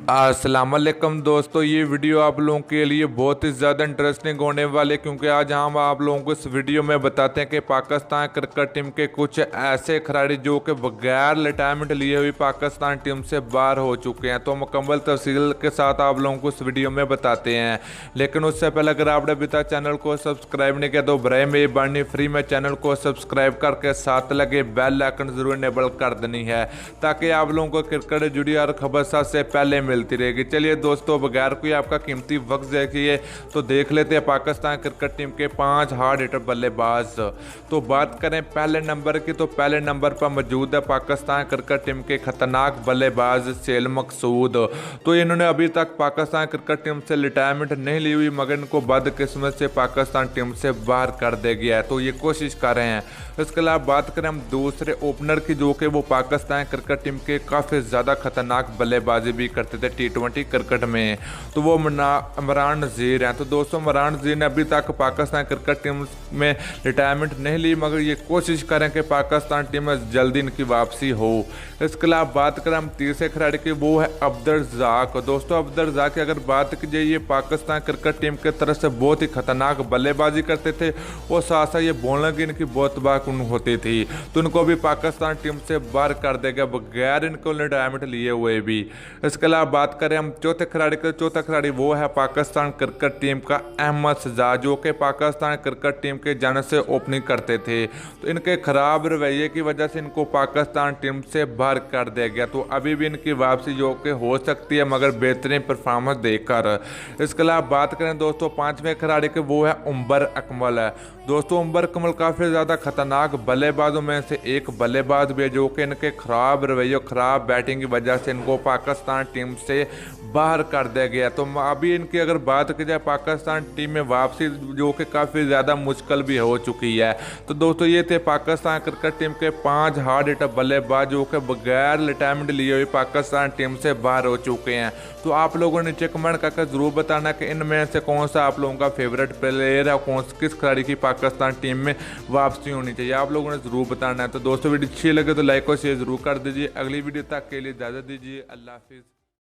अस्सलाम वालेकुम दोस्तों, ये वीडियो आप लोगों के लिए बहुत ही ज़्यादा इंटरेस्टिंग होने वाले, क्योंकि आज हम आप लोगों को इस वीडियो में बताते हैं कि पाकिस्तान क्रिकेट टीम के कुछ ऐसे खिलाड़ी जो कि बगैर रिटायरमेंट लिए हुई पाकिस्तान टीम से बाहर हो चुके हैं। तो मुकम्मल तफसील के साथ आप लोगों को इस वीडियो में बताते हैं। लेकिन उससे पहले अगर आपने अभी तक चैनल को सब्सक्राइब नहीं किया तो बराए मेहरबानी फ्री में चैनल को सब्सक्राइब करके साथ लगे बेल आइकन जरूर इनेबल कर देनी है, ताकि आप लोगों को क्रिकेट से जुड़ी हर खबर सबसे पहले मिलती रहेगी। चलिए दोस्तों, बगैर कोई आपका कीमती वक्त देखिए तो देख लेते हैं पाकिस्तान क्रिकेट टीम के 5 हार्ड हिटर बल्लेबाज। तो बात करें पहले नंबर की, तो पहले नंबर पर मौजूद है पाकिस्तान क्रिकेट टीम के खतरनाक बल्लेबाज सेल मकसूद। तो इन्होंने अभी तक पाकिस्तान क्रिकेट टीम से रिटायरमेंट नहीं ली हुई, मगर इनको बदकिस्मत से पाकिस्तान टीम से बाहर कर दिया गया है। तो ये कोशिश कर रहे हैं। इसके अलावा बात करें हम दूसरे ओपनर की, जो कि वो पाकिस्तान क्रिकेट टीम के काफ़ी ज़्यादा खतरनाक बल्लेबाजी भी करते थे T20 क्रिकेट में, तो वो इमरान नज़ीर हैं। तो दोस्तों, इमरान नज़ीर ने अभी तक पाकिस्तान क्रिकेट टीम में रिटायरमेंट नहीं ली, मगर ये कोशिश करें कि पाकिस्तान टीम में जल्दी इनकी वापसी हो। इसके अलावा बात करें हम तीसरे खिलाड़ी की, वो है अब्दुल रज़ाक। दोस्तों, अब्दुल रज़ाक की अगर बात की जाए, ये पाकिस्तान क्रिकेट टीम की तरफ से बहुत ही खतरनाक बल्लेबाजी करते थे और साथ साथ ये बॉलिंग इनकी बहुत बार होती थी। तो इनको भी पाकिस्तान टीम से बाहर कर देगा बगैर इनको रिटायरमेंट लिए हुए भी। इसके अलावा बात करें हम चौथे खिलाड़ी का, चौथा खिलाड़ी वो है पाकिस्तान क्रिकेट टीम का अहमद शहजाद, जो कि पाकिस्तान क्रिकेट टीम के जाने से ओपनिंग करते थे। तो इनके खराब रवैये की वजह से इनको पाकिस्तान टीम से बाहर कर दिया गया। तो अभी भी इनकी वापसी जो कि हो सकती है, मगर बेहतरीन परफॉर्मेंस देकर। इसके अलावा बात करें दोस्तों पांचवें खिलाड़ी के, वो है उमर अकमल है। दोस्तों, उमर अकमल काफ़ी ज़्यादा खतरनाक बल्लेबाजों में से एक बल्लेबाज भी है, जो कि इनके खराब रवैये खराब बैटिंग की वजह से इनको पाकिस्तान टीम से बाहर कर दिया गया। तो अभी इनकी अगर बात की जाए पाकिस्तान टीम में वापसी, जो कि काफ़ी ज़्यादा मुश्किल भी हो चुकी है। तो दोस्तों, ये थे पाकिस्तान क्रिकेट टीम के 5 हार्ड हिटर बल्लेबाज, जो कि बगैर रिटायरमेंट लिए हुए पाकिस्तान टीम से बाहर हो चुके हैं। तो आप लोगों ने नीचे कमेंट करके ज़रूर बताना कि इनमें से कौन सा आप लोगों का फेवरेट प्लेयर है, किस खिलाड़ी की पाकिस्तान टीम में वापसी होनी चाहिए, आप लोगों ने ज़रूर बताना है। तो दोस्तों, वीडियो अच्छी लगे तो लाइक और शेयर ज़रूर कर दीजिए। अगली वीडियो तक के लिए इजाज़त दीजिए। अल्लाह हाफिज़।